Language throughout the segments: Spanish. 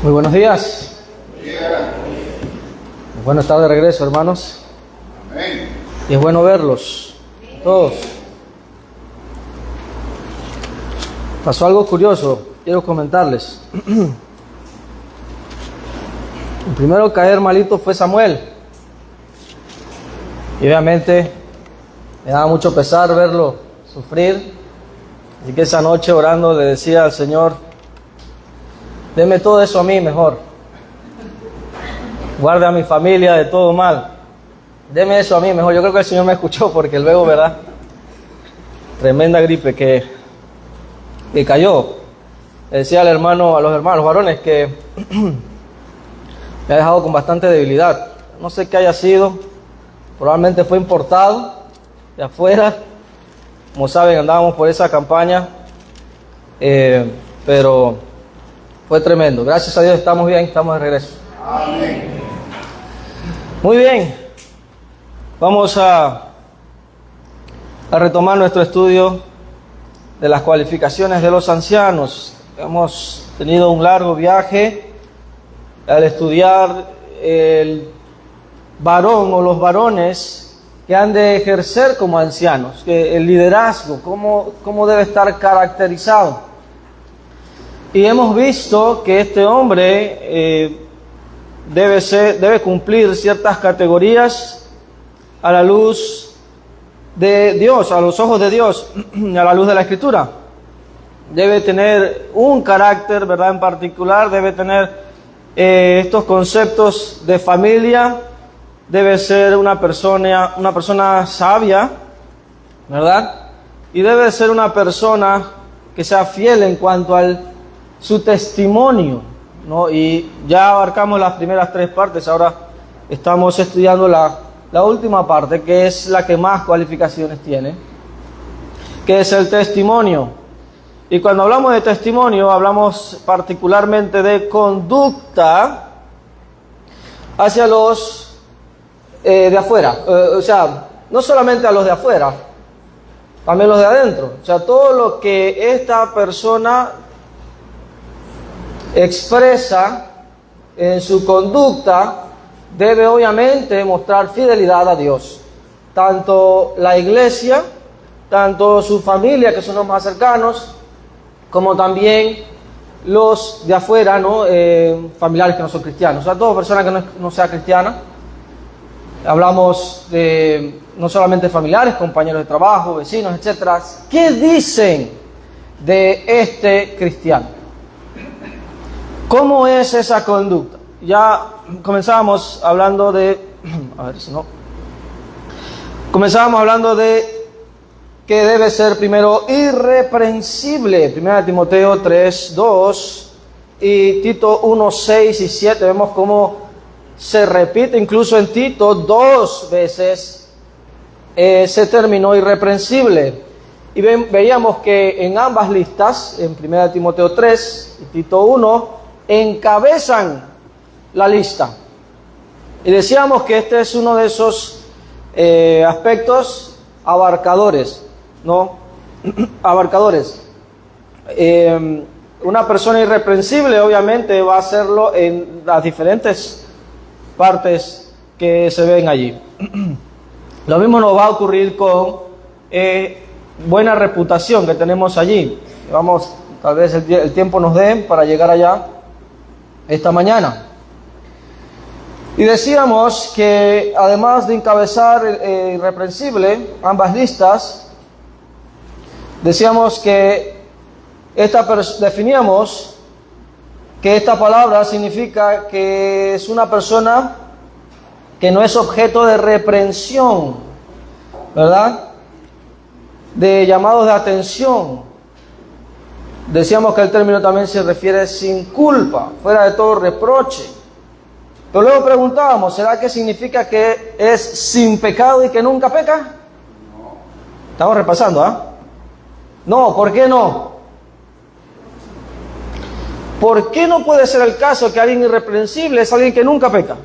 Muy buenos días. Es bueno estar de regreso, hermanos. Amén. Y es bueno verlos, todos. Pasó algo curioso, quiero comentarles. El primero a caer malito fue Samuel. Y obviamente me daba mucho pesar verlo sufrir. Así que esa noche orando le decía al Señor: deme todo eso a mí mejor. Guarde a mi familia de todo mal. Deme eso a mí mejor. Yo creo que el Señor me escuchó, porque luego, ¿verdad? Tremenda gripe que cayó. Le decía a los hermanos varones que me ha dejado con bastante debilidad. No sé qué haya sido. Probablemente fue importado de afuera. Como saben, andábamos por esa campaña. Pero fue tremendo. Gracias a Dios estamos bien, estamos de regreso. Amén. Muy bien. Vamos a retomar nuestro estudio de las cualificaciones de los ancianos. Hemos tenido un largo viaje al estudiar el varón o los varones que han de ejercer como ancianos, que el liderazgo, cómo debe estar caracterizado. Y hemos visto que este hombre debe cumplir ciertas categorías a la luz de Dios, a los ojos de Dios, a la luz de la Escritura. Debe tener un carácter, ¿verdad?, en particular, debe tener estos conceptos de familia, debe ser una persona sabia, ¿verdad? Y debe ser una persona que sea fiel en cuanto a su testimonio, ¿no? Y ya abarcamos las primeras tres partes, ahora estamos estudiando la última parte, que es la que más cualificaciones tiene, que es el testimonio. Y cuando hablamos de testimonio, hablamos particularmente de conducta hacia los de afuera. O sea, no solamente a los de afuera, también los de adentro. O sea, todo lo que esta persona expresa en su conducta debe obviamente mostrar fidelidad a Dios. Tanto la iglesia, tanto su familia, que son los más cercanos, como también los de afuera, ¿no? Familiares que no son cristianos. O sea, toda persona que no sea cristiana. Hablamos de no solamente familiares, compañeros de trabajo, vecinos, etcétera. ¿Qué dicen de este cristiano? ¿Cómo es esa conducta? Ya comenzábamos hablando de... A ver si no... Comenzábamos hablando de que debe ser primero irreprensible. 1 Timoteo 3, 2 y Tito 1, 6 y 7. Vemos cómo se repite incluso en Tito 2 veces ese término irreprensible. Y veíamos que en ambas listas, en 1 Timoteo 3 y Tito 1, encabezan la lista. Y decíamos que este es uno de esos aspectos abarcadores, ¿no? Abarcadores. Una persona irreprensible obviamente va a hacerlo en las diferentes partes que se ven allí. Lo mismo nos va a ocurrir con buena reputación que tenemos allí. Vamos, tal vez el tiempo nos dé para llegar allá esta mañana. Y decíamos que además de encabezar irreprensible ambas listas, decíamos que definíamos que esta palabra significa que es una persona que no es objeto de reprensión, ¿verdad?, de llamados de atención. Decíamos que el término también se refiere sin culpa, fuera de todo reproche. Pero luego preguntábamos, ¿será que significa que es sin pecado y que nunca peca? No. Estamos repasando, ¿ah? No, ¿por qué no? ¿Por qué no puede ser el caso que alguien irreprensible es alguien que nunca peca?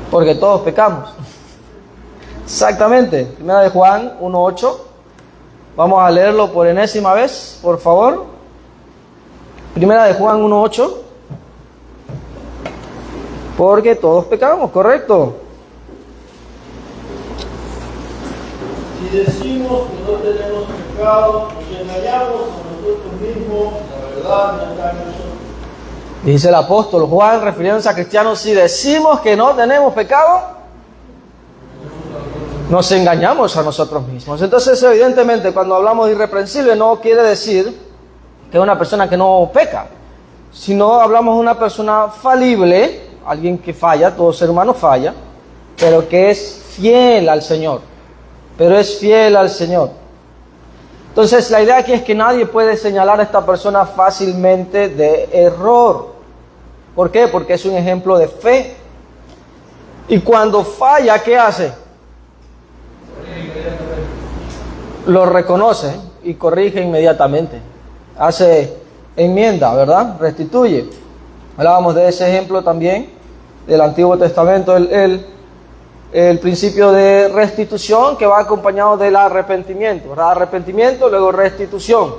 Porque todos pecamos. Exactamente. 1 de Juan 1:8. Vamos a leerlo por enésima vez, por favor. Primera de Juan 1:8. Porque todos pecamos, ¿correcto? Si decimos que no tenemos pecado, nos engañamos a nosotros mismos, la verdad no está en nosotros. Dice el apóstol Juan, refiriéndose a cristianos, si decimos que no tenemos pecado, nos engañamos a nosotros mismos. Entonces, evidentemente, cuando hablamos de irreprensible, no quiere decir que es una persona que no peca, sino hablamos de una persona falible, alguien que falla, todo ser humano falla, pero que es fiel al Señor. Pero es fiel al Señor. Entonces, la idea aquí es que nadie puede señalar a esta persona fácilmente de error. ¿Por qué? Porque es un ejemplo de fe. Y cuando falla, ¿qué hace? Lo reconoce y corrige inmediatamente. Hace enmienda, ¿verdad? Restituye. Hablábamos de ese ejemplo también del Antiguo Testamento, el principio de restitución que va acompañado del arrepentimiento, ¿verdad? Arrepentimiento, luego restitución.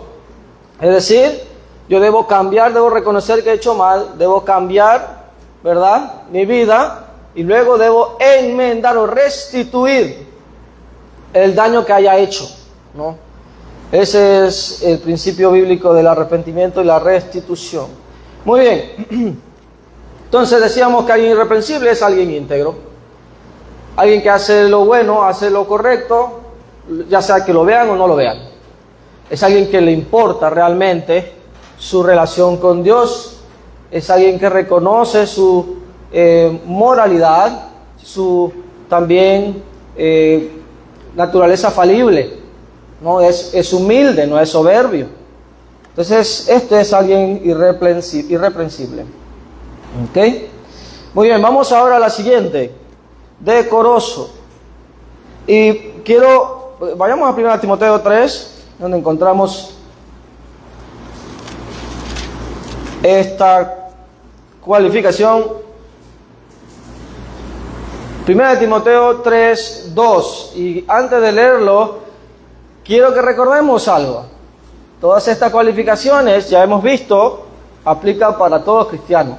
Es decir, yo debo cambiar, debo reconocer que he hecho mal, debo cambiar, ¿verdad?, mi vida, y luego debo enmendar o restituir el daño que haya hecho, ¿no? Ese es el principio bíblico del arrepentimiento y la restitución. Muy bien. Entonces decíamos que alguien irreprensible es alguien íntegro. Alguien que hace lo bueno, hace lo correcto, ya sea que lo vean o no lo vean. Es alguien que le importa realmente su relación con Dios. Es alguien que reconoce su moralidad, su también naturaleza falible. No es humilde, no es soberbio. Entonces, este es alguien irreprensible. ¿Ok? Muy bien, vamos ahora a la siguiente. Decoroso. Y vayamos a 1 Timoteo 3, donde encontramos esta cualificación. 1 Timoteo 3, 2. Y antes de leerlo, quiero que recordemos algo. Todas estas cualificaciones, ya hemos visto, aplican para todos cristianos.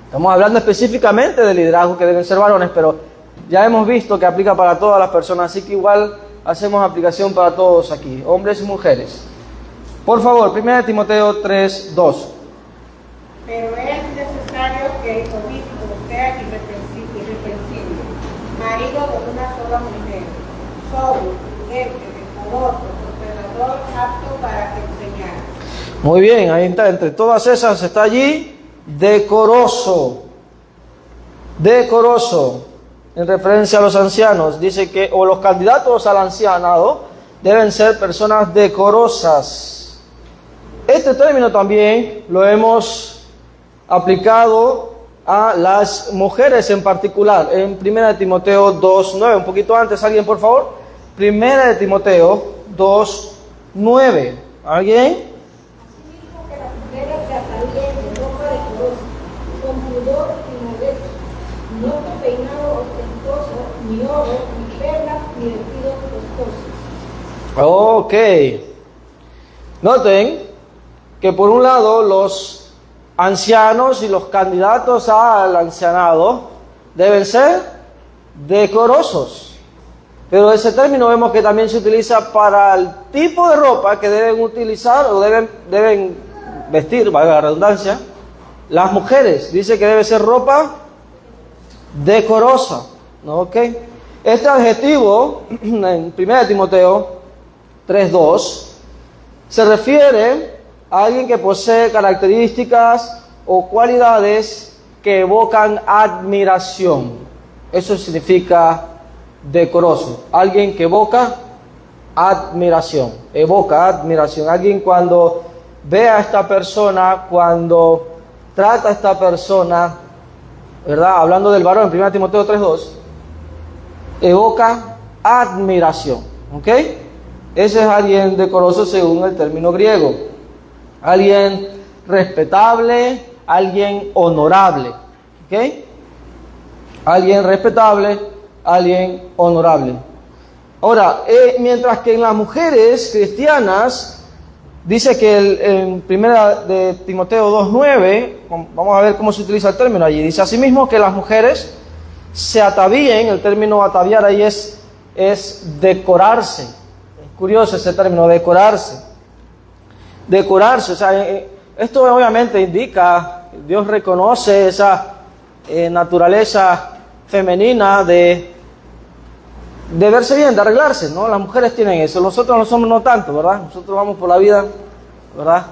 Estamos hablando específicamente de liderazgo que deben ser varones, pero ya hemos visto que aplica para todas las personas, así que igual hacemos aplicación para todos aquí, hombres y mujeres. Por favor, 1 Timoteo 3, 2. Pero es necesario que el obispo sea irreprensible, marido de una sola mujer, sobrio, prudente, decoroso, prosperador, apto para enseñar. Muy bien, ahí está, entre todas esas está allí decoroso. Decoroso, en referencia a los ancianos, dice que, o los candidatos al ancianado, deben ser personas decorosas. Este término también lo hemos aplicado a las mujeres en particular, en 1 Timoteo 2:9. Un poquito antes, alguien por favor. 1 Timoteo 2:9. ¿Alguien? Asimismo que las mujeres se atavíen de ropa decorosa, con pudor y modestia, no con peinado ostentoso, ni oro, ni perlas, ni vestidos costosos. Ok. Noten que por un lado los ancianos y los candidatos al ancianado deben ser decorosos. Pero ese término vemos que también se utiliza para el tipo de ropa que deben utilizar o deben vestir, valga la redundancia, las mujeres. Dice que debe ser ropa decorosa. ¿Ok? Este adjetivo en 1 Timoteo 3:2 se refiere a alguien que posee características o cualidades que evocan admiración. Eso significa decoroso. Alguien que evoca admiración. Evoca admiración. Alguien cuando ve a esta persona, cuando trata a esta persona, ¿verdad? Hablando del varón, en 1 Timoteo 3:2, evoca admiración. ¿Ok? Ese es alguien decoroso según el término griego. Alguien respetable, alguien honorable. ¿Ok? Alguien respetable, alguien honorable. Ahora, mientras que en las mujeres cristianas dice que en primera de Timoteo 2:9, vamos a ver cómo se utiliza el término allí, dice asimismo que las mujeres se atavíen. El término ataviar ahí es decorarse. Es curioso ese término, decorarse. Decorarse, o sea, esto obviamente indica, Dios reconoce esa naturaleza femenina de verse bien, de arreglarse, ¿no? Las mujeres tienen eso, nosotros los hombres no tanto, ¿verdad? Nosotros vamos por la vida, ¿verdad?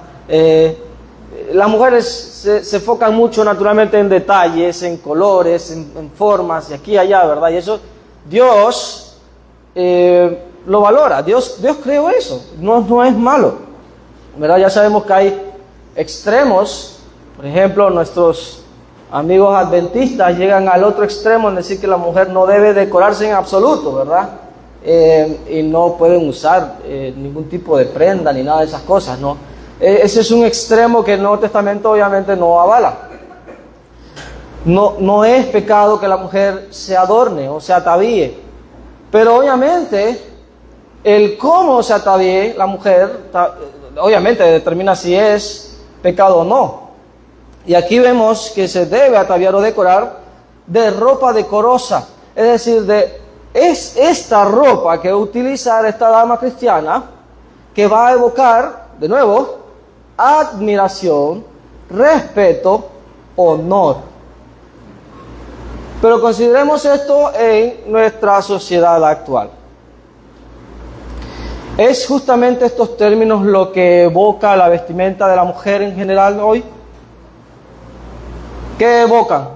Las mujeres se enfocan mucho naturalmente en detalles, en colores, en formas, y aquí y allá, ¿verdad? Y eso Dios lo valora, Dios creó eso, no es malo, ¿verdad? Ya sabemos que hay extremos, por ejemplo, nuestros amigos adventistas llegan al otro extremo en decir que la mujer no debe decorarse en absoluto, ¿verdad? Y no pueden usar ningún tipo de prenda ni nada de esas cosas, ¿no? Ese es un extremo que el Nuevo Testamento obviamente no avala. No es pecado que la mujer se adorne o se atavíe, pero obviamente el cómo se atavíe la mujer, obviamente determina si es pecado o no. Y aquí vemos que se debe ataviar o decorar de ropa decorosa, es decir, es esta ropa que va a utilizar esta dama cristiana que va a evocar, de nuevo, admiración, respeto, honor. Pero consideremos esto en nuestra sociedad actual. ¿Es justamente estos términos lo que evoca la vestimenta de la mujer en general hoy? ¿Qué evocan?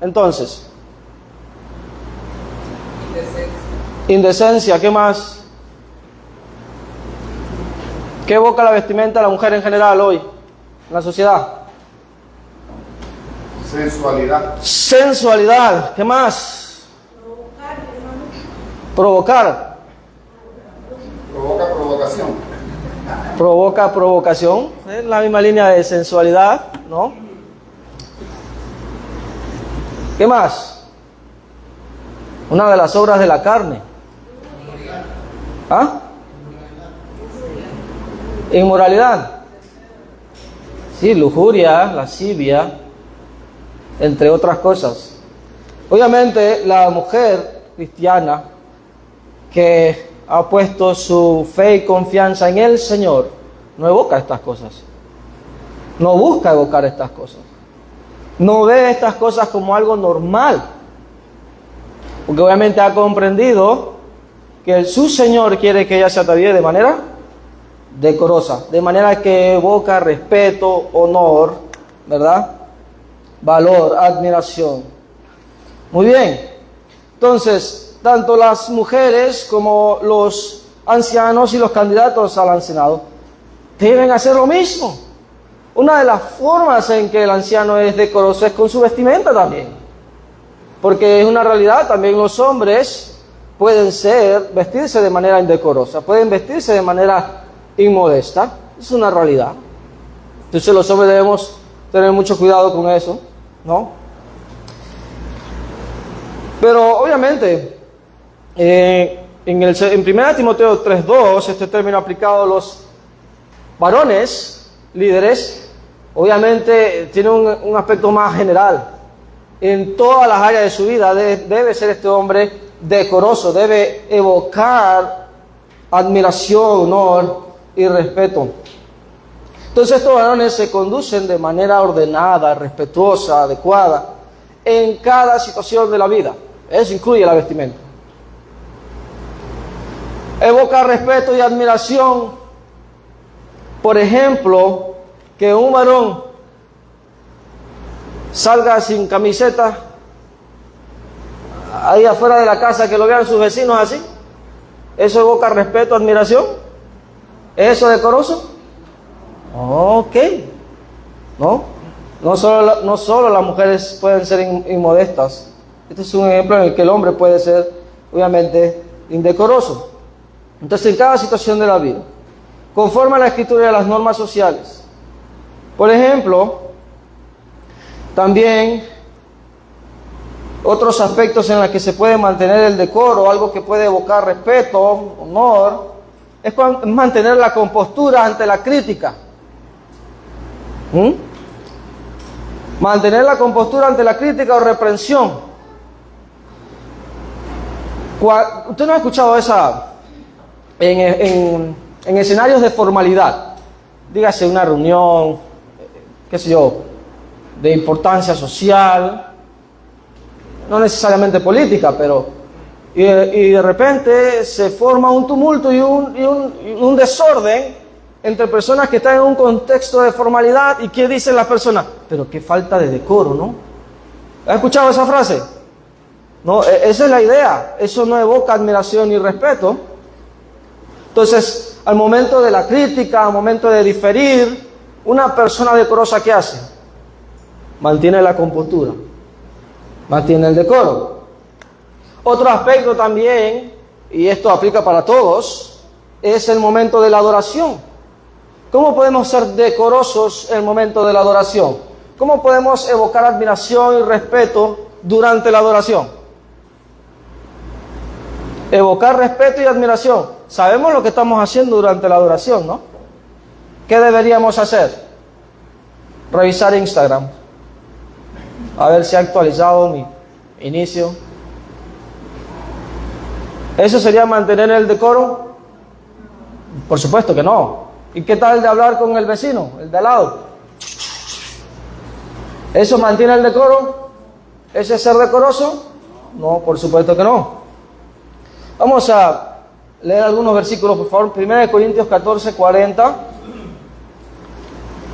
Entonces, indecencia, ¿qué más? ¿Qué evoca la vestimenta de la mujer en general hoy en la sociedad? Sensualidad. Sensualidad, ¿qué más? Provocar. Provoca provocación. Provoca provocación, es la misma línea de sensualidad, ¿no? ¿Qué más? Una de las obras de la carne. ¿Ah? Inmoralidad. Sí, lujuria, lascivia, entre otras cosas. Obviamente la mujer cristiana que ha puesto su fe y confianza en el Señor no evoca estas cosas. No busca evocar estas cosas. No ve estas cosas como algo normal. Porque obviamente ha comprendido que su Señor quiere que ella se atavíe de manera decorosa, de manera que evoca respeto, honor, ¿verdad? Valor, admiración. Muy bien. Entonces, tanto las mujeres como los ancianos y los candidatos al ancianado deben hacer lo mismo. Una de las formas en que el anciano es decoroso es con su vestimenta también. Porque es una realidad, también los hombres pueden vestirse de manera indecorosa, pueden vestirse de manera inmodesta. Es una realidad. Entonces los hombres debemos tener mucho cuidado con eso, ¿no? Pero obviamente, en 1 Timoteo 3:2, este término aplicado a los varones, líderes, obviamente tiene un aspecto más general. En todas las áreas de su vida debe ser este hombre decoroso, debe evocar admiración, honor y respeto. Entonces estos varones se conducen de manera ordenada, respetuosa, adecuada, en cada situación de la vida. Eso incluye la vestimenta. Evoca respeto y admiración. Por ejemplo, que un varón salga sin camiseta ahí afuera de la casa, que lo vean sus vecinos así. ¿Eso evoca respeto, admiración? ¿Es eso decoroso? Ok. No solo las mujeres pueden ser inmodestas. Este es un ejemplo en el que el hombre puede ser, obviamente, indecoroso. Entonces, en cada situación de la vida, conforme a la Escritura y a las normas sociales. Por ejemplo, también otros aspectos en los que se puede mantener el decoro, algo que puede evocar respeto, honor, es mantener la compostura ante la crítica. Mantener la compostura ante la crítica o reprensión. ¿Usted no ha escuchado esa en escenarios de formalidad? Dígase una reunión, qué sé yo, de importancia social, no necesariamente política, pero y de repente se forma un tumulto y un desorden entre personas que están en un contexto de formalidad. ¿Y qué dicen las personas? Pero qué falta de decoro, ¿no? ¿Has escuchado esa frase? No, esa es la idea. Eso no evoca admiración ni respeto. Entonces, al momento de la crítica, al momento de diferir, una persona decorosa, ¿qué hace? Mantiene la compostura, mantiene el decoro. Otro aspecto también, y esto aplica para todos, es el momento de la adoración. ¿Cómo podemos ser decorosos en el momento de la adoración? ¿Cómo podemos evocar admiración y respeto durante la adoración? Evocar respeto y admiración. Sabemos lo que estamos haciendo durante la adoración, ¿no? ¿Qué deberíamos hacer? Revisar Instagram. A ver si ha actualizado mi inicio. ¿Eso sería mantener el decoro? Por supuesto que no. ¿Y qué tal de hablar con el vecino, el de al lado? ¿Eso mantiene el decoro? ¿Ese es ser decoroso? No, por supuesto que no. Vamos a leer algunos versículos, por favor. 1 Corintios 14, 40.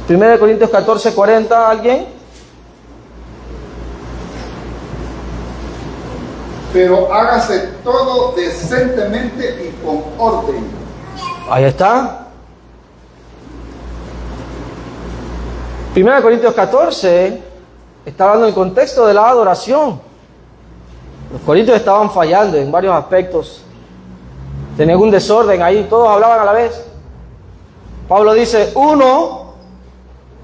1 Corintios 14, 40, ¿alguien? Pero hágase todo decentemente y con orden. Ahí está. 1 Corintios 14 está hablando del contexto de la adoración. Los corintios estaban fallando en varios aspectos. Tenían un desorden ahí, todos hablaban a la vez. Pablo dice, uno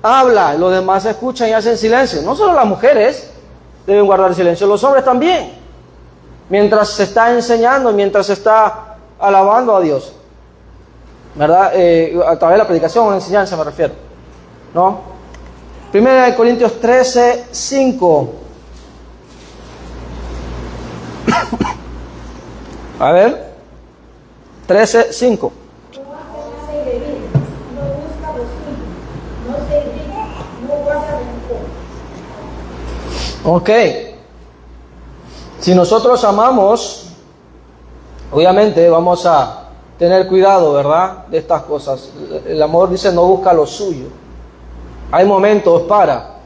habla, los demás escuchan y hacen silencio. No solo las mujeres deben guardar silencio, los hombres también. Mientras se está enseñando, mientras se está alabando a Dios. ¿Verdad? A través de la predicación o la enseñanza me refiero. ¿No? 1 Corintios 13, 5. A ver. 13, 5. No hace nada indebido, no busca lo suyo, no se irrita, no guarda rencor. Ok. Si nosotros amamos, obviamente vamos a tener cuidado, ¿verdad? De estas cosas. El amor dice no busca lo suyo. Hay momentos para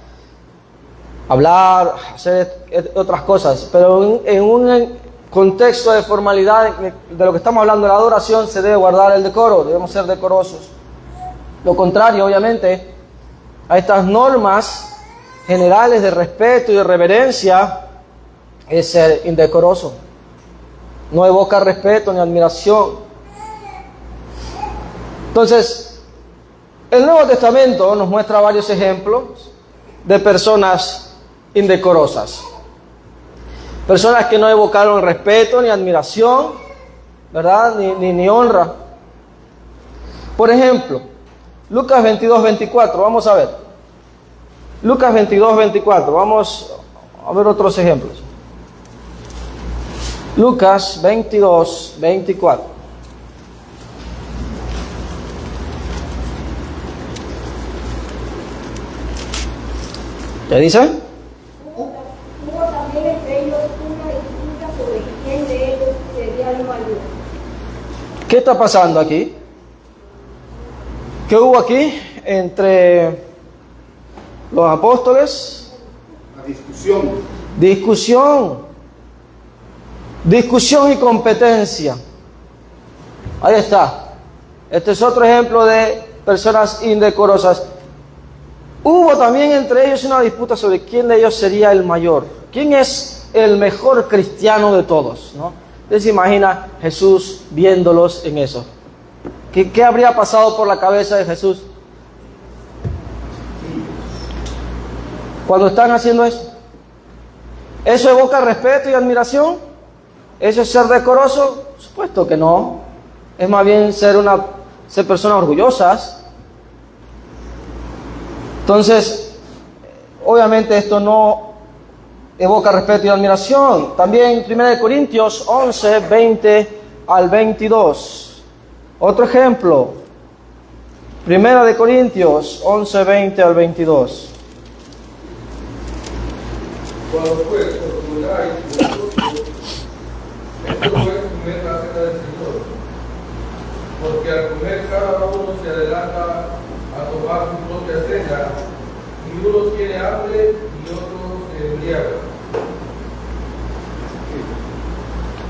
hablar, hacer otras cosas, pero en un contexto de formalidad de lo que estamos hablando, de la adoración, se debe guardar el decoro, debemos ser decorosos. Lo contrario, obviamente, a estas normas generales de respeto y de reverencia, es ser indecoroso. No evoca respeto ni admiración. Entonces, el Nuevo Testamento nos muestra varios ejemplos de personas indecorosas. Personas que no evocaron respeto ni admiración, ¿verdad? Ni honra. Por ejemplo, Lucas 22, 24. Vamos a ver. Lucas 22, 24. Vamos a ver otros ejemplos. Lucas 22, 24. ¿Qué dice? Hubo también entre ellos una disputa sobre quién de ellos sería el mayor. ¿Qué está pasando aquí? ¿Qué hubo aquí entre los apóstoles? La discusión. Discusión y competencia. Ahí está. Este es otro ejemplo de personas indecorosas. Hubo también entre ellos una disputa sobre quién de ellos sería el mayor. ¿Quién es el mejor cristiano de todos? ¿No? Usted se imagina Jesús viéndolos en eso. ¿Qué habría pasado por la cabeza de Jesús cuando están haciendo eso? ¿Eso evoca respeto y admiración? ¿Eso es ser decoroso? Por supuesto que no. Es más bien ser personas orgullosas. Entonces, obviamente esto no evoca respeto y admiración. También 1 Corintios 11, 20 al 22. Otro ejemplo. 1 Corintios 11, 20 al 22. Cuando pues formuláis vosotros, esto no es comer la cena del Señor, porque al comer cada uno se adelanta a tomar su propia cena, y uno tiene hambre y otro se embriaga.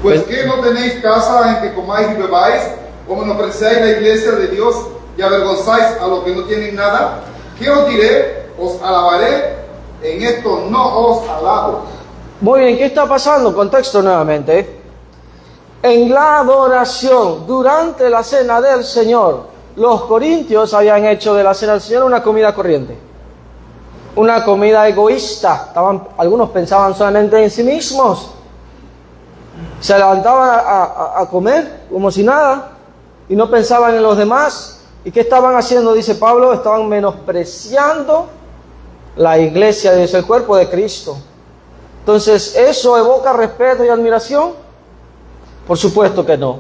Pues que no tenéis casa en que comáis y bebáis, o menospreciáis la iglesia de Dios y avergonzáis a los que no tienen nada. ¿Qué os diré? Os alabaré. En esto no os alabo. Muy bien, ¿qué está pasando? Contexto nuevamente. En la adoración, durante la cena del Señor, los corintios habían hecho de la cena del Señor una comida corriente. Una comida egoísta. Algunos pensaban solamente en sí mismos. Se levantaban a comer como si nada y no pensaban en los demás. ¿Y qué estaban haciendo? Dice Pablo, estaban menospreciando la iglesia, es el cuerpo de Cristo. Entonces, ¿eso evoca respeto y admiración? Por supuesto que no.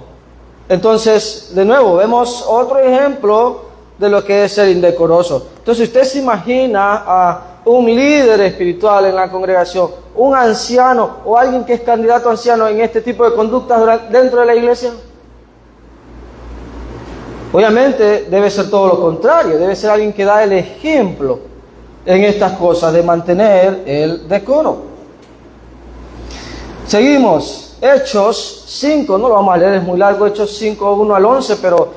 Entonces, de nuevo, vemos otro ejemplo de lo que es ser indecoroso. Entonces, usted se imagina a un líder espiritual en la congregación, un anciano o alguien que es candidato a anciano en este tipo de conductas dentro de la iglesia. Obviamente debe ser todo lo contrario, debe ser alguien que da el ejemplo en estas cosas de mantener el decoro. Seguimos, Hechos 5, no lo vamos a leer, es muy largo, Hechos 5, 1 al 11, pero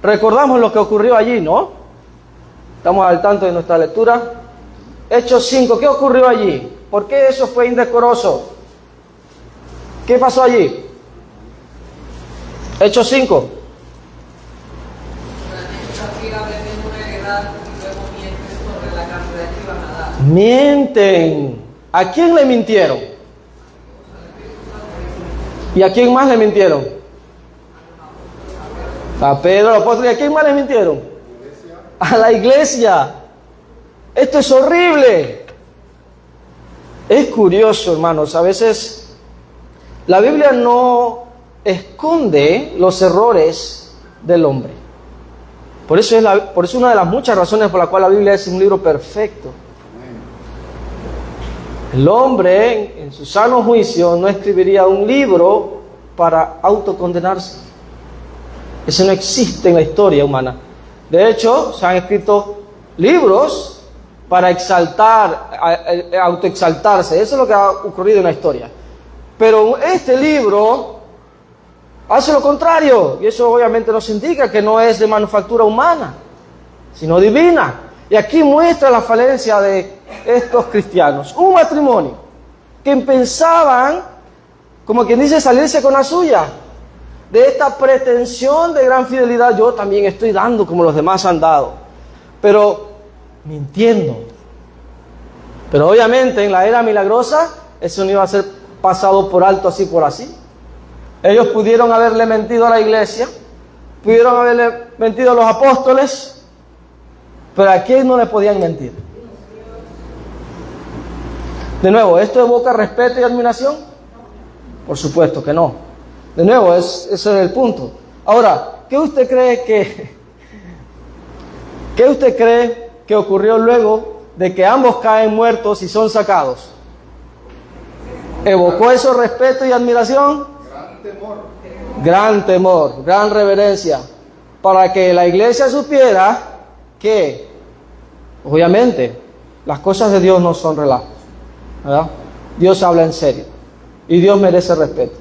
recordamos lo que ocurrió allí, ¿no? Estamos al tanto de nuestra lectura. Hechos 5, ¿qué ocurrió allí? ¿Por qué eso fue indecoroso? ¿Qué pasó allí? Hechos 5. Mienten. ¿A quién le mintieron? ¿Y a quién más le mintieron? A Pedro, el apóstol. ¿Y a quién más le mintieron? A la iglesia. Esto es horrible. Es curioso, hermanos. A veces la Biblia no esconde los errores del hombre. Por eso es una de las muchas razones por la cual la Biblia es un libro perfecto. El hombre, en su sano juicio, no escribiría un libro para autocondenarse. Eso no existe en la historia humana. De hecho, se han escrito libros para autoexaltarse. Eso es lo que ha ocurrido en la historia. Pero este libro hace lo contrario. Y eso obviamente nos indica que no es de manufactura humana, sino divina. Y aquí muestra la falencia de estos cristianos. Un matrimonio que pensaban, como quien dice, salirse con la suya. De esta pretensión de gran fidelidad, yo también estoy dando como los demás han dado. Pero mintiendo. Pero obviamente en la era milagrosa, eso no iba a ser pasado por alto así por así. Ellos pudieron haberle mentido a la iglesia, pudieron haberle mentido a los apóstoles, pero ¿a quién no le podían mentir? De nuevo, ¿esto evoca respeto y admiración? Por supuesto que no. De nuevo, ese es el punto. Ahora, ¿qué usted cree que ocurrió luego de que ambos caen muertos y son sacados? ¿Evocó eso respeto y admiración? Gran temor, gran reverencia, para que la iglesia supiera que, obviamente, las cosas de Dios no son relajos, ¿verdad? Dios habla en serio y Dios merece respeto.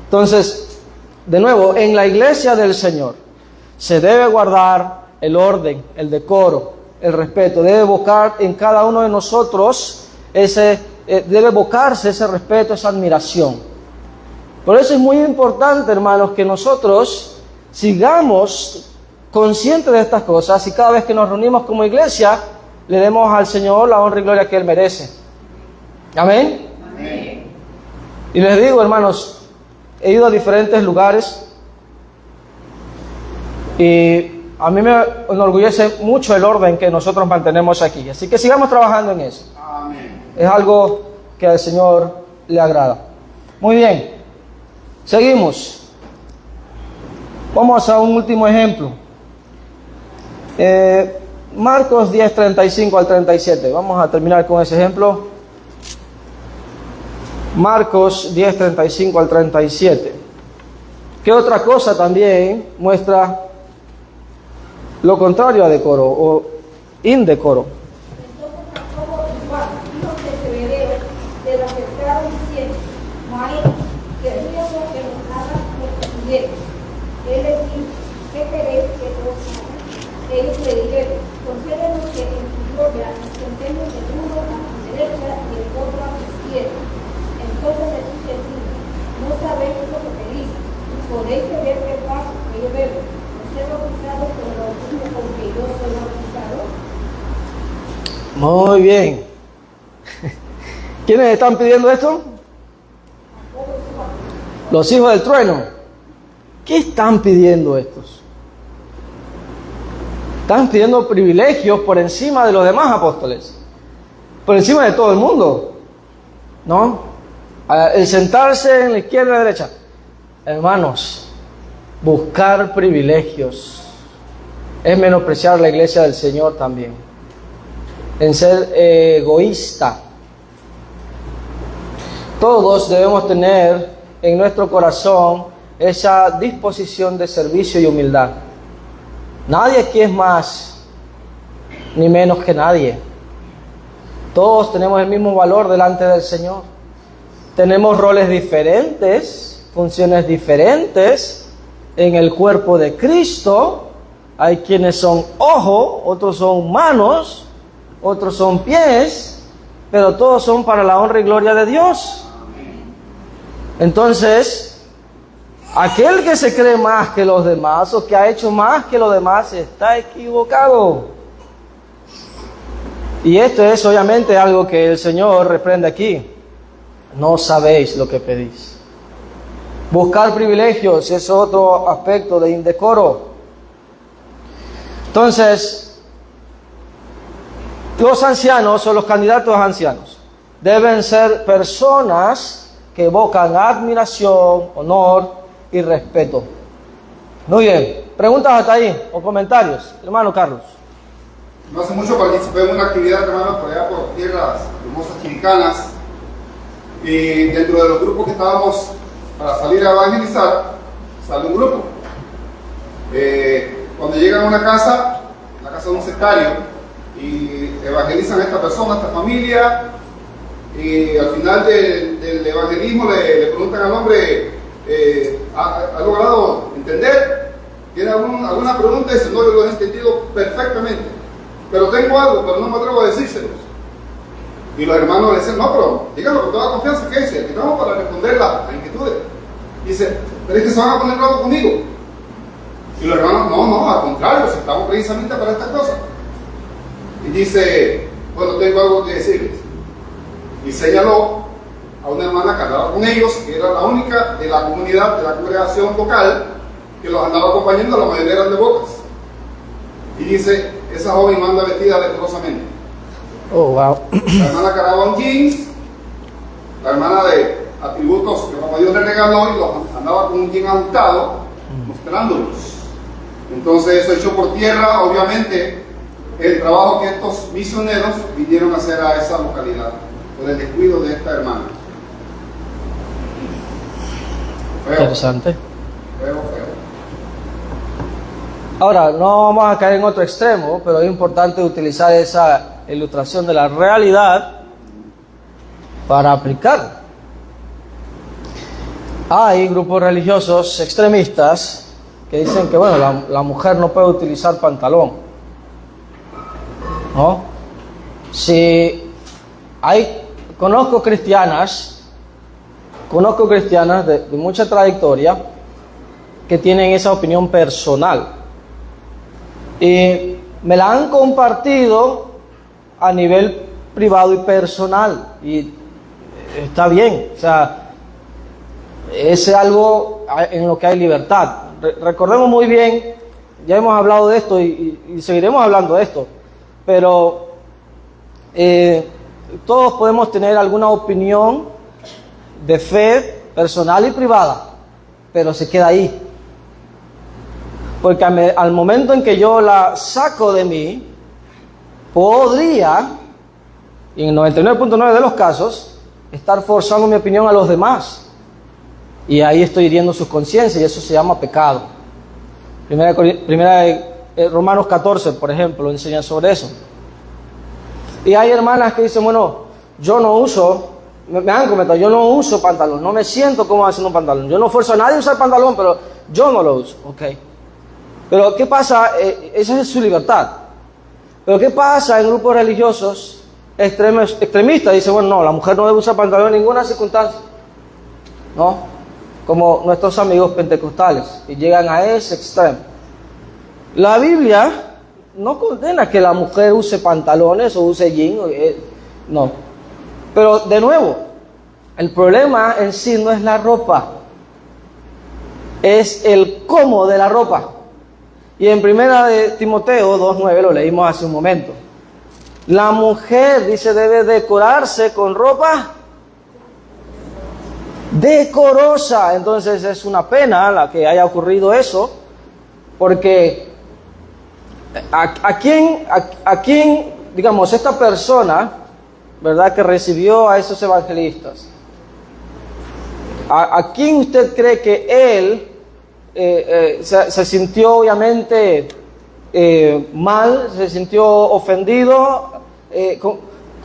Entonces, de nuevo, en la iglesia del Señor se debe guardar el orden, el decoro, el respeto. Debe evocar en cada uno de nosotros debe evocarse ese respeto, esa admiración. Por eso es muy importante, hermanos, que nosotros sigamos conscientes de estas cosas y cada vez que nos reunimos como iglesia, le demos al Señor la honra y gloria que Él merece. ¿Amén? Amén. Y les digo, hermanos, he ido a diferentes lugares Y a mí me enorgullece mucho el orden que nosotros mantenemos aquí. Así que sigamos trabajando en eso. Amén. Es algo que al Señor le agrada. Muy bien. Seguimos. Vamos a un último ejemplo. Marcos 10, 35 al 37. Vamos a terminar con ese ejemplo. Marcos 10, 35 al 37. ¿Qué otra cosa también muestra lo contrario a decoro o indecoro? Entonces Jacobo y Juan, hijos de Zebedeo, se lo acercaron diciendo: Maestro, querríamos que nos hagas nuestros billetes. Él les dijo: ¿qué queréis que os haga? Ellos le dijeron: concédenos que en tu gloria nos sentemos el uno a tu derecha y el otro a tu izquierda. Entonces Jesús les dijo: no sabéis lo que pedís. Podéis beber el vaso que yo bebo. ¿Os he bautizado con el bautismo con que yo soy bautizado? Muy bien. ¿Quiénes están pidiendo esto? Los hijos del trueno. ¿Qué están pidiendo estos? Están pidiendo privilegios por encima de los demás apóstoles, por encima de todo el mundo, ¿no? El sentarse en la izquierda y la derecha. Hermanos, buscar privilegios es menospreciar la iglesia del Señor también, en ser egoísta. Todos debemos tener en nuestro corazón esa disposición de servicio y humildad. Nadie aquí es más ni menos que nadie. Todos tenemos el mismo valor delante del Señor. Tenemos roles diferentes, funciones diferentes en el cuerpo de Cristo. Hay quienes son ojos, otros son manos, otros son pies, pero todos son para la honra y gloria de Dios. Entonces, aquel que se cree más que los demás o que ha hecho más que los demás está equivocado. Y esto es obviamente algo que el Señor reprende aquí. No sabéis lo que pedís. Buscar privilegios es otro aspecto de indecoro. Entonces, los ancianos o los candidatos a ancianos deben ser personas que evocan admiración, honor y respeto. Muy bien. ¿Preguntas hasta ahí o comentarios? Hermano Carlos. No hace mucho participé en una actividad, hermano, por allá por tierras hermosas chiricanas. Y dentro de los grupos que estábamos para salir a evangelizar, sale un grupo. Cuando llegan a una casa, la casa de un sectario, y evangelizan a esta persona, a esta familia, y al final del evangelismo le preguntan al hombre: ¿ha logrado entender? ¿Tiene alguna pregunta? Y dice: no, yo lo he entendido perfectamente, pero tengo algo, pero no me atrevo a decírselos. Y los hermanos le dicen: no, pero díganlo con toda confianza, que dice, aquí estamos para responder las inquietudes. Y dice: pero es que se van a poner bravos conmigo. Y los hermanos: no, al contrario, si estamos precisamente para estas cosas. Y dice: bueno, tengo algo que decirles. Y señaló a una hermana que andaba con ellos, que era la única de la comunidad, de la congregación local, que los andaba acompañando. La mayoría eran de Bocas. Y dice: esa joven anda vestida decorosamente. Oh, wow. La hermana cargaba un jeans, la hermana de atributos que como Dios le regaló, y los andaba con un jean ajustado, mostrándolos. Entonces eso echó por tierra, obviamente, el trabajo que estos misioneros vinieron a hacer a esa localidad, por el descuido de esta hermana. Feo. Interesante. Feo. Ahora, no vamos a caer en otro extremo, pero es importante utilizar esa ilustración de la realidad para aplicar. Hay grupos religiosos extremistas que dicen que, bueno, la mujer no puede utilizar pantalón, ¿no? Si conozco cristianas de mucha trayectoria que tienen esa opinión personal y me la han compartido a nivel privado y personal, y está bien, o sea, es algo en lo que hay libertad. Recordemos muy bien ya hemos hablado de esto y seguiremos hablando de esto, pero todos podemos tener alguna opinión de fe personal y privada, pero se queda ahí. Porque al momento en que yo la saco de mí, podría, y en el 99.9 de los casos, estar forzando mi opinión a los demás. Y ahí estoy hiriendo sus conciencias y eso se llama pecado. Romanos 14, por ejemplo, enseña sobre eso. Y hay hermanas que dicen, bueno, yo no uso, me han comentado, yo no uso pantalón, no me siento cómodo haciendo un pantalón. Yo no fuerzo a nadie a usar pantalón, pero yo no lo uso. Ok. Pero ¿qué pasa? Esa es su libertad. Pero ¿qué pasa en grupos religiosos extremistas? Dice, bueno, no, la mujer no debe usar pantalón en ninguna circunstancia. ¿No? Como nuestros amigos pentecostales, que llegan a ese extremo. La Biblia no condena que la mujer use pantalones o use jean. No. Pero, de nuevo, el problema en sí no es la ropa. Es el cómo de la ropa. Y en 1 de Timoteo 2:9 lo leímos hace un momento. La mujer, dice, debe decorarse con ropa decorosa. Entonces es una pena la que haya ocurrido eso, porque ¿a quién, digamos, esta persona, verdad, que recibió a esos evangelistas, ¿a quién usted cree que él se sintió obviamente mal, se sintió ofendido?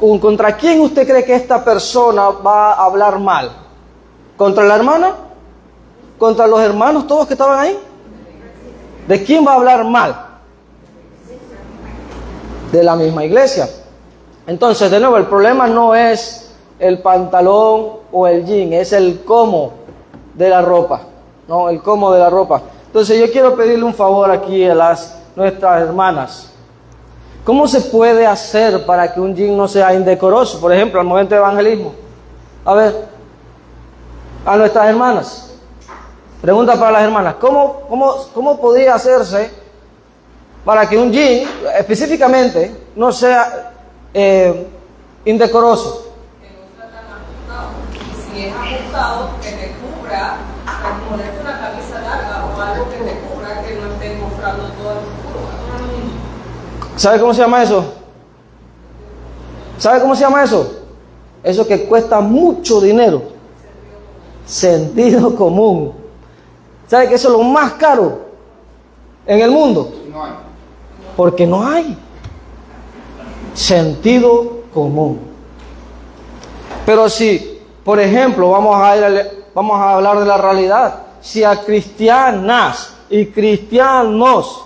¿Contra quién usted cree que esta persona va a hablar mal? ¿Contra la hermana? ¿Contra los hermanos todos que estaban ahí? ¿De quién va a hablar mal? De la misma iglesia. Entonces, de nuevo, el problema no es el pantalón o el jean, es el cómo de la ropa. No, el cómo de la ropa. Entonces yo quiero pedirle un favor aquí a nuestras hermanas. ¿Cómo se puede hacer para que un jean no sea indecoroso? Por ejemplo, al momento de evangelismo. A ver, a nuestras hermanas. Pregunta para las hermanas. ¿Cómo podría hacerse para que un jean, específicamente, no sea indecoroso? Que no sea tan ajustado. Y si es ajustado, que te cubra. Ponerte una camisa larga o algo que te cubra, que no esté mostrando todo el cuerpo. ¿Sabe cómo se llama eso? ¿Sabe cómo se llama eso? Eso que cuesta mucho dinero. Sentido común. ¿Sabe que eso es lo más caro en el mundo? No hay. Porque no hay. Sentido común. Pero si, por ejemplo, vamos a hablar de la realidad. Si a cristianas y cristianos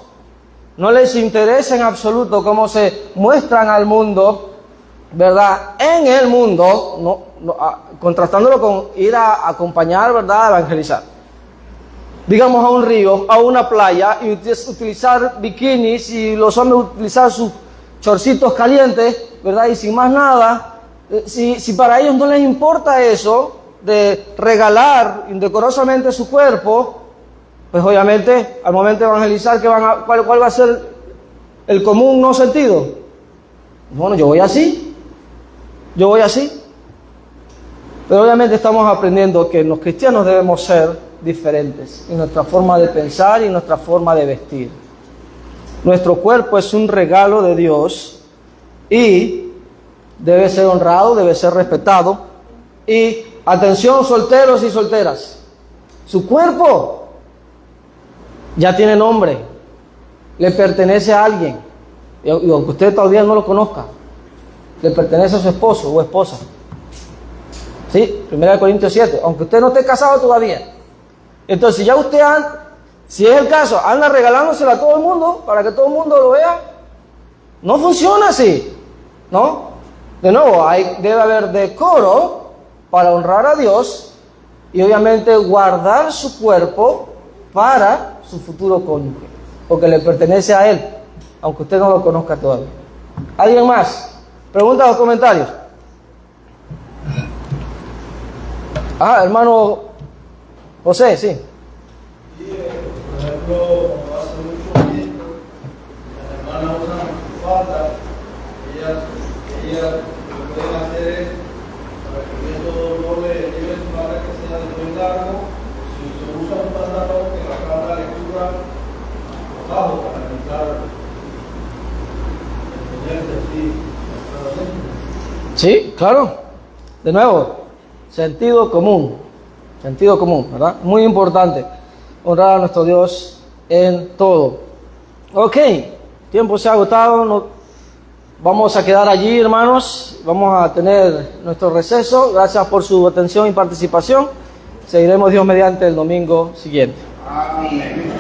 no les interesa en absoluto cómo se muestran al mundo, ¿verdad? En el mundo, contrastándolo con ir a acompañar, ¿verdad? A evangelizar. Digamos a un río, a una playa, y utilizar bikinis y los hombres utilizar sus chorcitos calientes, ¿verdad? Y sin más nada. Si para ellos no les importa eso, de regalar indecorosamente su cuerpo, pues obviamente al momento de evangelizar, ¿cuál va a ser el común no sentido? Bueno, yo voy así. Pero obviamente estamos aprendiendo que los cristianos debemos ser diferentes en nuestra forma de pensar y en nuestra forma de vestir. Nuestro cuerpo es un regalo de Dios y debe ser honrado, debe ser respetado. Y atención, solteros y solteras, su cuerpo ya tiene nombre, le pertenece a alguien, y aunque usted todavía no lo conozca, le pertenece a su esposo o esposa. ¿Sí? 1 Corintios 7, aunque usted no esté casado todavía. Entonces ya usted si es el caso, anda regalándosela a todo el mundo para que todo el mundo lo vea. No funciona así, ¿no? De nuevo, debe haber decoro para honrar a Dios y obviamente guardar su cuerpo para su futuro cónyuge, porque le pertenece a él, aunque usted no lo conozca todavía. ¿Alguien más? ¿Preguntas o comentarios? Hermano José, sí. Y, por ejemplo, cuando hace mucho Sí, claro. De nuevo, sentido común. Sentido común, ¿verdad? Muy importante. Honrar a nuestro Dios en todo. Ok, tiempo se ha agotado. No, vamos a quedar allí, hermanos. Vamos a tener nuestro receso. Gracias por su atención y participación. Seguiremos Dios mediante el domingo siguiente. Amén.